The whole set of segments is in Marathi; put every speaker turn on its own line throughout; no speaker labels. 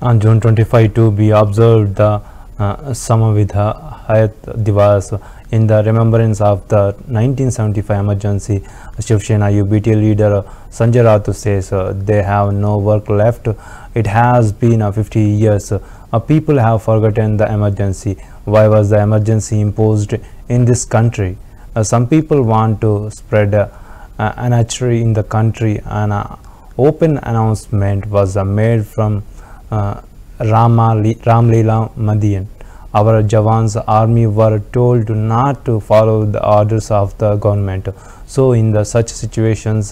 On June 25 to be observed the Samavidha Hayat Divas in the remembrance of the 1975 emergency. Shiv Sena UBT leader Sanjay Raut says they have no work left. It has been 50 years. People have forgotten the emergency. Why was the emergency imposed in this country? Some people want to spread anarchy in the country. An open announcement was made from Ramleela Madian. Our Jawan's army were told not to follow the orders of the government. So in such situations,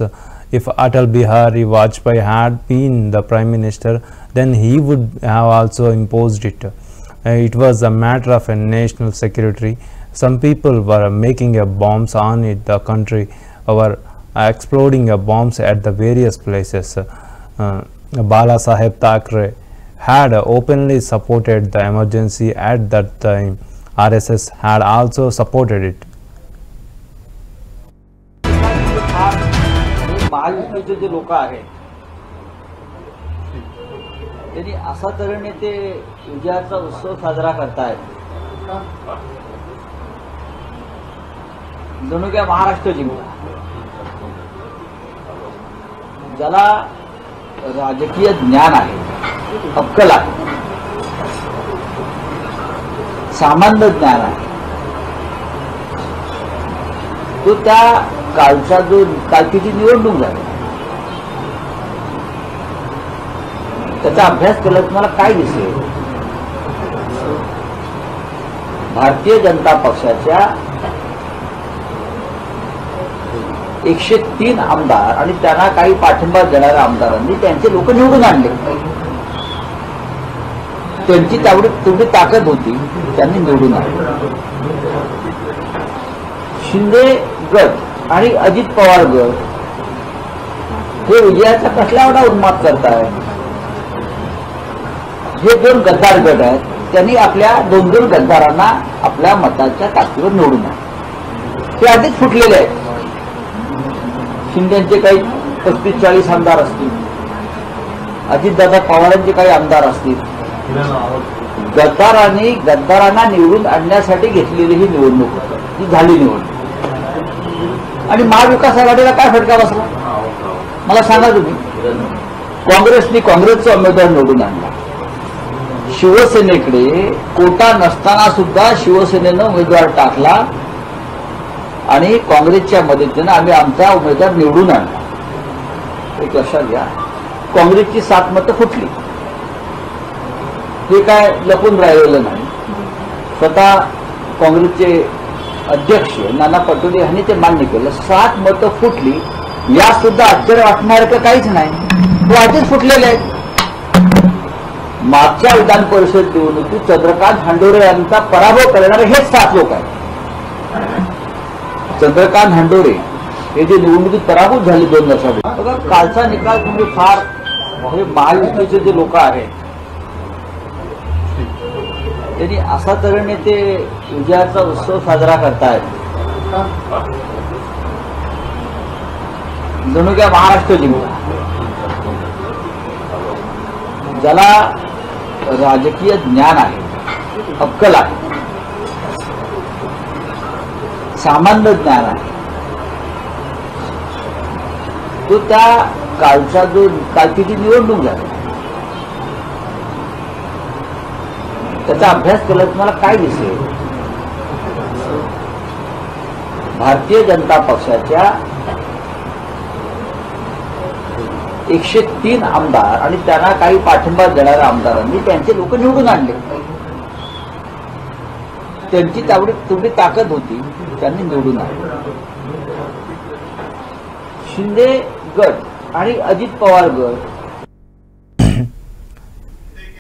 if Atal Bihari Vajpayee had been the Prime Minister, then he would have also imposed it. It was a matter of a national security. Some people were making bombs on it. The country were exploding bombs at the various places. Bala Saheb Thackeray had openly supported the emergency at that time. RSS had also supported it.
महायुतीचे जे लोक आहेत त्यांनी असा तऱ्हेने ते विजयाचा उत्सव साजरा करतायत जणू काय महाराष्ट्र जिंकला. ज्याला राजकीय ज्ञान आहे, अक्कल आहे, सामान्य ज्ञान आहे, तो त्या कालचा जो कालची जी निवडणूक झाली त्याचा अभ्यास केला तुम्हाला काय दिसेल? भारतीय जनता पक्षाच्या 103 आमदार आणि त्यांना काही पाठिंबा देणाऱ्या आमदारांनी त्यांचे लोक निवडून आणले. त्यांची तेवढी ताकद होती, त्यांनी निवडून आणले. शिंदे गट आणि अजित पवार गट हे विजयाचा कसला एवढा उन्माद करताय? हे दोन गद्दार गट आहेत, त्यांनी आपल्या दोन गद्दारांना आपल्या मताच्या ताकदीवर निवडून आणले. ते आधीच फुटलेले आहेत. शिंदेचे काही 35-40 आमदार असतील, अजितदादा पवारांचे काही आमदार असतील. गद्दारांना निवडून आणण्यासाठी घेतलेली ही निवडणूक ही झाली निवडणूक. आणि महाविकास आघाडीला काय फटका बसला मला सांगा तुम्ही? काँग्रेसने काँग्रेसचा उमेदवार निवडून आणला. शिवसेनेकडे कोटा नसताना सुद्धा शिवसेनेनं उमेदवार टाकला आणि काँग्रेसच्या मदतीने आम्ही आमचा उमेदवार निवडून आणला. एक लक्षात घ्या, काँग्रेसची 7 मतं फुटली. हे काय लपून राहिलेलं नाही. स्वतः काँग्रेसचे अध्यक्ष नाना पटोले यांनी ते मान्य केलं. 7 मतं फुटली, या सुद्धा आश्चर्य वाटणारं काहीच नाही. तो आधीच फुटलेले आहेत. मागच्या विधान परिषद निवडणुकीत चंद्रकांत हांडोरे यांचा पराभव करणारे हेच 7 लोक आहेत. चंद्रकांत हांडोरे हे जे निवडणुकीत पराभूत झाले 2 वर्षापूर्वी. बघा, कालचा निकाल तुम्ही फार हे महायुतीचे जे लोक आहेत त्यांनी असा तऱ्हेने ते विजयाचा उत्सव साजरा करतायत जणू काय महाराष्ट्र जिंकला. ज्याला राजकीय ज्ञान आहे, अक्कल आहे, सामान्य ज्ञान आहे, तो त्या कालची जी निवडणूक झाली त्याचा अभ्यास केला तुम्हाला काय दिसेल? भारतीय जनता पक्षाच्या 103 आमदार आणि त्यांना काही पाठिंबा देणाऱ्या आमदारांनी त्यांचे लोक निवडून आणले. त्यांची तेवढी ताकद होती, त्यांनी निवडून आणले. शिंदे गट आणि अजित पवार गट